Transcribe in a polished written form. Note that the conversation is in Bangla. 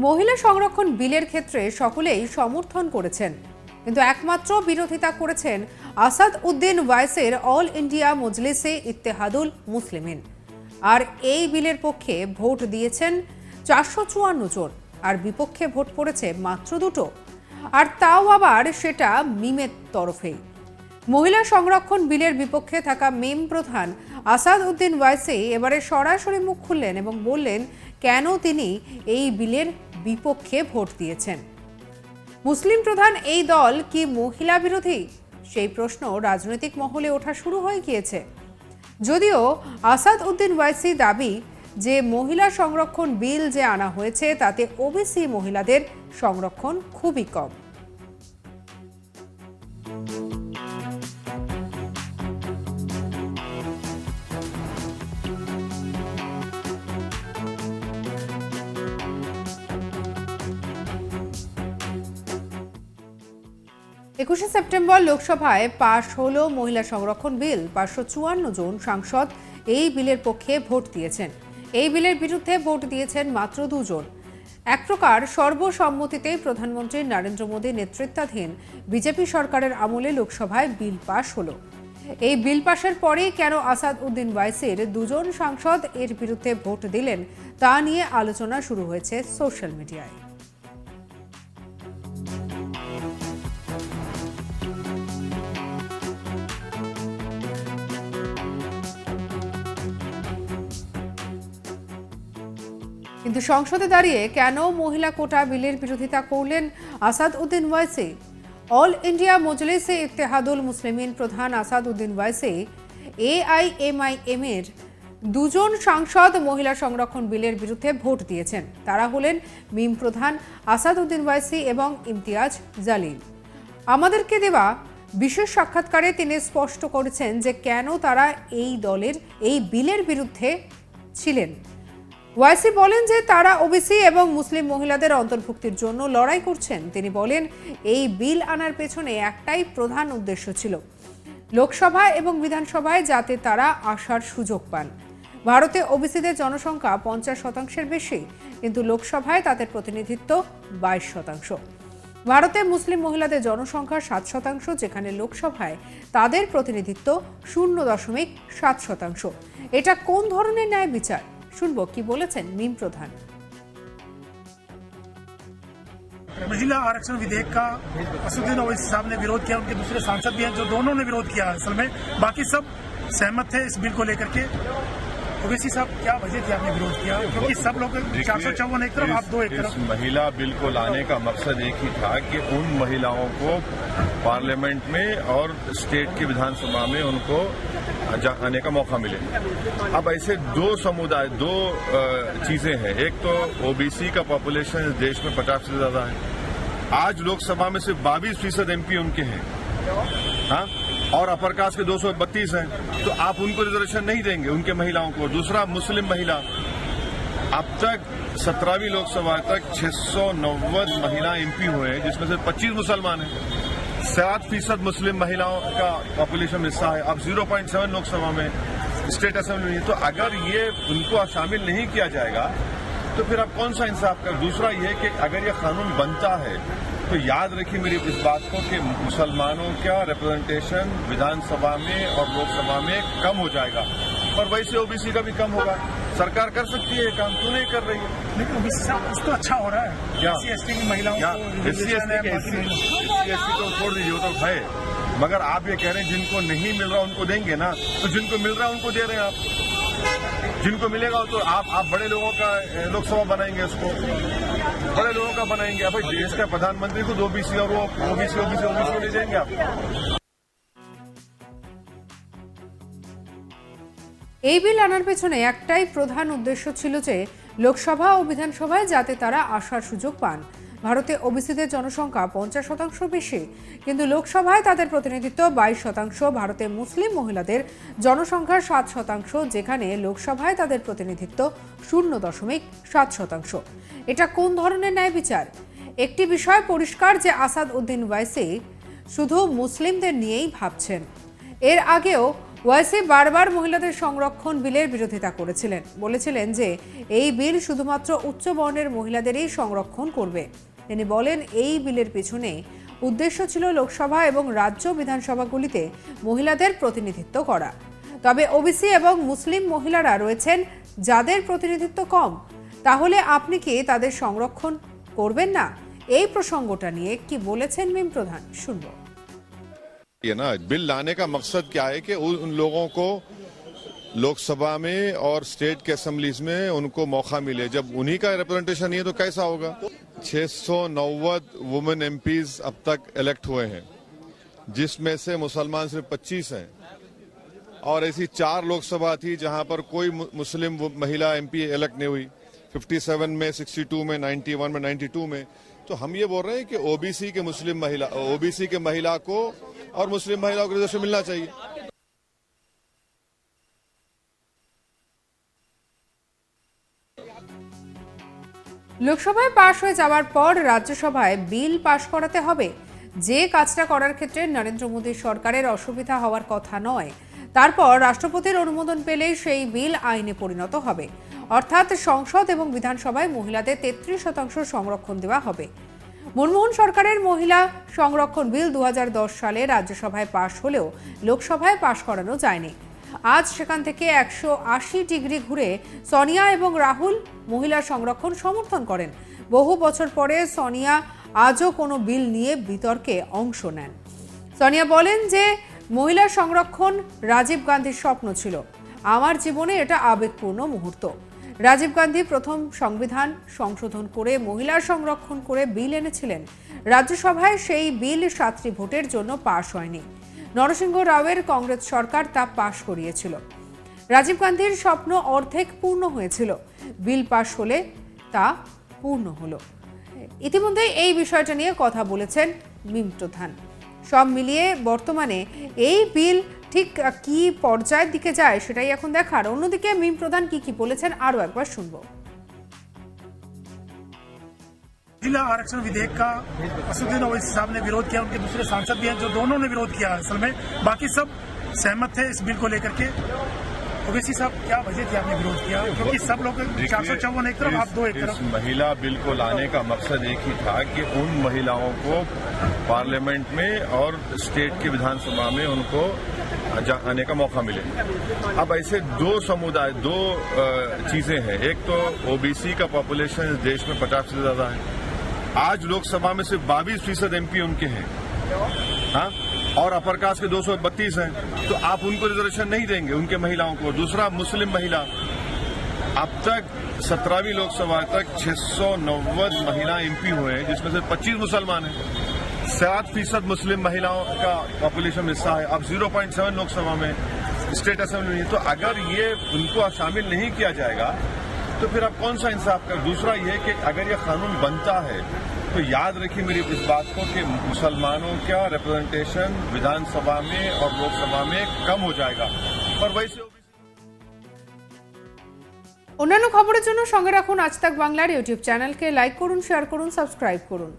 মহিলা সংরক্ষণ বিলের ক্ষেত্রে সকলেই সমর্থন করেছেন, কিন্তু একমাত্র বিরোধিতা করেছেন আসাদ উদ্দিন ওয়াইসের অল ইন্ডিয়া মজলিসে ইত্তেহাদুল মুসলিমিন। আর এই বিলের পক্ষে ভোট দিয়েছেন 454 জন, আর বিপক্ষে ভোট পড়েছে মাত্র 2টো, আর তাও আবার সেটা মিমের তরফেই। মহিলা সংরক্ষণ বিলের বিপক্ষে থাকা মিম প্রধান আসাদ উদ্দিন ওয়াইসি এবারে সরাসরি মুখ খুললেন এবং বললেন কেন তিনি এই বিলের বিপক্ষে ভোট দিয়েছেন। মুসলিম প্রধান এই দল কি মহিলা বিরোধী, সেই প্রশ্ন রাজনৈতিক মহলে ওঠা শুরু হয়ে গিয়েছে। যদিও আসাদ উদ্দিন ওয়াইসি দাবি যে মহিলা সংরক্ষণ বিল যে আনা হয়েছে তাতে ওবিসি মহিলাদের সংরক্ষণ খুবই কম। 21 সেপ্টেম্বর লোকসভায় পাশ হলো মহিলা সংরক্ষণ বিল। 554 জন সাংসদ এই বিলের পক্ষে ভোট দিয়েছেন। এই বিলের বিরুদ্ধে ভোট দিয়েছেন মাত্র 2 জন। এক প্রকার সর্বসম্মতিতে প্রধানমন্ত্রী নরেন্দ্র মোদী নেতৃত্বাধীন বিজেপি সরকারের আমলে লোকসভায় বিল পাশ হলো। এই বিল পাশের পরে কেন আসাদ উদ্দিন ওয়াইসির 2 জন সাংসদ এর বিরুদ্ধে ভোট দিলেন তা নিয়ে আলোচনা শুরু হয়েছে সোশ্যাল মিডিয়ায়। কিন্তু সংসদে দাঁড়িয়ে কেন মহিলা কোটা বিলের বিরোধিতা করলেন আসাদ উদ্দিন ওয়াইসি? অল ইন্ডিয়া মজলিসে ইত্তেহাদুল মুসলিমিন প্রধান আসাদ উদ্দিন ওয়াইসি এআইএমআইএম এর 2 জন সাংসদ মহিলা সংরক্ষণ বিলের বিরুদ্ধে ভোট দিয়েছেন। তারা হলেন মিম প্রধান আসাদ উদ্দিন ওয়াইসি এবং ইমতিয়াজ জালিল। আমাদেরকে দেওয়া বিশেষ সাক্ষাৎকারে তিনি স্পষ্ট করেছেন যে কেন তারা এই বিলের বিরুদ্ধে ছিলেন। ওয়াইসি বলেন যে তারা ওবিসি এবং মুসলিম মহিলাদের অন্তর্ভুক্তির জন্য লড়াই করছেন। তিনি বলেন এই বিল আনার পেছনে একটাই প্রধান উদ্দেশ্য ছিল, লোকসভা এবং বিধানসভায় যাতে তারা আসার সুযোগ পান। ভারতে ওবিসিদের জনসংখ্যা 50% বেশি, কিন্তু লোকসভায় তাদের প্রতিনিধিত্ব 22%। ভারতে মুসলিম মহিলাদের জনসংখ্যা 7%, যেখানে লোকসভায় তাদের প্রতিনিধিত্ব 0.7%। এটা কোন ধরনের ন্যায় বিচার? শুনবো কি বলেছেন মিম প্রধান। महिला आरक्षण विधेयक का असदुद्दीन ओवैसी साहब ने विरोध किया, उनके दूसरे सांसद भी हैं जो दोनों ने विरोध किया। असल में बाकी सब सहमत थे इस बिल को लेकर के। ओवैसी साहब क्या वजह थी आपने विरोध किया? क्योंकि सब लोग 454 एक तरफ, आप 2 एक तरफ। महिला बिल को लाने का मकसद एक ही था कि उन महिलाओं को पार्लियामेंट में और स्टेट की विधानसभा में उनको आने का मौका मिले। अब ऐसे 2 समुदाय, 2 चीजें हैं। एक तो ओबीसी का पॉपुलेशन इस देश में 50 से ज्यादा है। आज लोकसभा में सिर्फ 22% एमपी उनके हैं, हाँ, और अपर कास्ट के 232 हैं। तो आप उनको रिजर्वेशन नहीं देंगे, उनके महिलाओं को। दूसरा, मुस्लिम महिला, अब तक 17वीं लोकसभा तक 690 महिला एमपी हुए हैं, जिसमें से 25 मुसलमान हैं। 7% मुस्लिम महिलाओं का पॉपुलेशन हिस्सा है। अब 0.7 लोकसभा में, स्टेट असेंबली में। तो अगर ये उनको शामिल नहीं किया जाएगा तो फिर आप कौन सा इंसाफ कर? दूसरा ये कि अगर ये कानून बनता है तो याद रखिए मेरी इस बात को कि मुसलमानों का रिप्रेजेंटेशन विधानसभा में और लोकसभा में कम हो जाएगा, और वैसे ओबीसी का भी कम होगा। सरकार कर सकती है, काम क्यों नहीं कर रही है? लेकिन ओबीसी तो अच्छा हो रहा है। क्या एससी की महिलाओं को एससी तो छोड़ दीजिए, वो तो है। मगर आप ये कह रहे हैं जिनको नहीं मिल रहा उनको देंगे ना, तो जिनको मिल रहा है उनको दे रहे हैं आप। जिनको मिलेगा तो आप बड़े लोगों का लोकसभा बनाएंगे, उसको बड़े लोगों का बनाएंगे। भाई देश का प्रधानमंत्री खुद ओबीसी, और वो ओबीसी ले जाएंगे आप। এই বিল আনার পেছনে একটাই প্রধান উদ্দেশ্য ছিল যে লোকসভা ও বিধানসভায় যাতে তারা আসার সুযোগ পান। ভারতে ওবিসিদের জনসংখ্যা 50% বেশি, কিন্তু লোকসভায় তাদের প্রতিনিধিত্ব 22%। ভারতে মুসলিম মহিলাদের জনসংখ্যা 7%, যেখানে লোকসভায় তাদের প্রতিনিধিত্ব 0.7%। এটা কোন ধরনের ন্যায় বিচার? একটি বিষয় পরিষ্কার যে আসাদ উদ্দিন ওয়াইসি শুধু মুসলিমদের নিয়েই ভাবছেন। এর আগেও ওয়াইসি বারবার মহিলাদের সংরক্ষণ বিলের বিরোধিতা করেছিলেন, বলেছিলেন যে এই বিল শুধুমাত্র উচ্চ বর্ণের মহিলাদেরই সংরক্ষণ করবে। তিনি বলেন এই বিলের পিছনে উদ্দেশ্য ছিল লোকসভা এবং রাজ্য বিধানসভাগুলিতে মহিলাদের প্রতিনিধিত্ব করা। তবে ওবিসি এবং মুসলিম মহিলারা রয়েছেন যাদের প্রতিনিধিত্ব কম, তাহলে আপনি কি তাদের সংরক্ষণ করবেন না? এই প্রসঙ্গটা নিয়ে কি বলেছেন মিম প্রধান, শুনবো। ये ना बिल लाने का मकसद क्या है कि उन लोगों को लोकसभा में और स्टेट के असेंबलीज में उनको मौका मिले। जब उन्हीं का रिप्रेजेंटेशन नहीं है तो कैसा होगा? 690 वुमेन एमपीज अब तक इलेक्ट हुए हैं, जिसमें से मुसलमान सिर्फ 25 हैं, और ऐसी 4 लोकसभा थी जहां पर कोई मुस्लिम महिला एमपी इलेक्ट नहीं हुई, 57 में, 62 में, 91 में, 92 में। तो हम ये बोल रहे हैं कि ओबीसी के महिला को और मुस्लिम महिलाओं को रिजर्वेशन मिलना चाहिए। লোকসভায় পাশ হয়ে যাওয়ার পর রাজ্যসভায় বিল পাশ করাতে হবে। যে কাজটা করার ক্ষেত্রে নরেন্দ্র মোদী সরকারের অসুবিধা হওয়ার কথা নয়, তারপর রাষ্ট্রপতির অনুমোদন পেলেই সেই বিল আইনে পরিণত হবে। অর্থাৎ সংসদ এবং বিধানসভায় মহিলাদের 33% সংরক্ষণ দেওয়া হবে। মনমোহন সরকারের মহিলা সংরক্ষণ বিল 2010 সালে রাজ্যসভায় পাশ হলেও লোকসভায় পাশ করানো যায়নি। আজ সেখান থেকে 180 ডিগ্রি ঘুরে সোনিয়া এবং রাহুল মহিলা সংরক্ষণ সমর্থন করেন। বহু বছর পরে সোনিয়া আজও কোনো বিল নিয়ে বিতর্কে অংশ নেন। সোনিয়া বলেন যে মহিলা সংরক্ষণ রাজীব গান্ধীর স্বপ্ন ছিল, আমার জীবনে এটা আবেগপূর্ণ মুহূর্ত। রাজীব গান্ধী প্রথম সংবিধান সংশোধন করে মহিলা সংরক্ষণ করে বিল এনেছিলেন। রাজ্যসভায় সেই বিল 7টি ভোটের জন্য পাশ হয়নি। নরসিংহ রাওয়ের কংগ্রেস সরকার তা পাশ করিয়েছিল। রাজীব গান্ধীর স্বপ্ন অর্ধেক পূর্ণ হয়েছিল, বিল পাশ হলে তা পূর্ণ হলো। ইতিমধ্যে এই বিষয়টা নিয়ে কথা বলেছেন মিম প্রধান। সব মিলিয়ে বর্তমানে এই বিল ঠিক কি পর্যায়ের দিকে যায় সেটাই এখন দেখার। অন্যদিকে মিম প্রধান কি বলেছেন আরো একবার শুনবো। महिला आरक्षण विधेयक का असदुद्दीन ओवैसी साहब ने विरोध किया, उनके दूसरे सांसद भी हैं जो दोनों ने विरोध किया। असल में बाकी सब सहमत थे इस बिल को लेकर के। ओवैसी साहब, क्या वजह थी आपने विरोध किया? क्योंकि सब लोग 454 एक तरफ, आप 2 एक तरफ। इस महिला बिल को लाने का मकसद एक ही था कि उन महिलाओं को पार्लियामेंट में और स्टेट की विधानसभा में उनको आने का मौका मिले। अब ऐसे दो चीजें हैं। एक तो ओबीसी का पॉपुलेशन इस देश में 50 से ज्यादा है। आज लोकसभा में सिर्फ 22% एमपी उनके हैं, हाँ, और अपर कास्ट के 232 हैं। तो आप उनको रिजर्वेशन नहीं देंगे, उनके महिलाओं को। दूसरा, मुस्लिम महिला, अब तक 17वीं लोकसभा तक 690 महिला एमपी हुए हैं, जिसमें से 25 मुसलमान हैं। 7% मुस्लिम महिलाओं का पॉपुलेशन हिस्सा है। अब 0.7 लोकसभा में, स्टेट असेंबली में। तो अगर ये उनको शामिल नहीं किया जाएगा तो फिर अब कौन सा इंसाफ कर? दूसरा ये कि अगर ये कानून बनता है तो याद रखिए मेरी इस बात को कि मुसलमानों का रिप्रेजेंटेशन विधानसभा में और लोकसभा में कम हो जाएगा। और वैसे অন্যান্য খবরের জন্য সঙ্গে রাখুন আজ তাক বাংলার ইউটিউব চ্যানেলকে। লাইক করুন, শেয়ার করুন, সাবস্ক্রাইব করুন।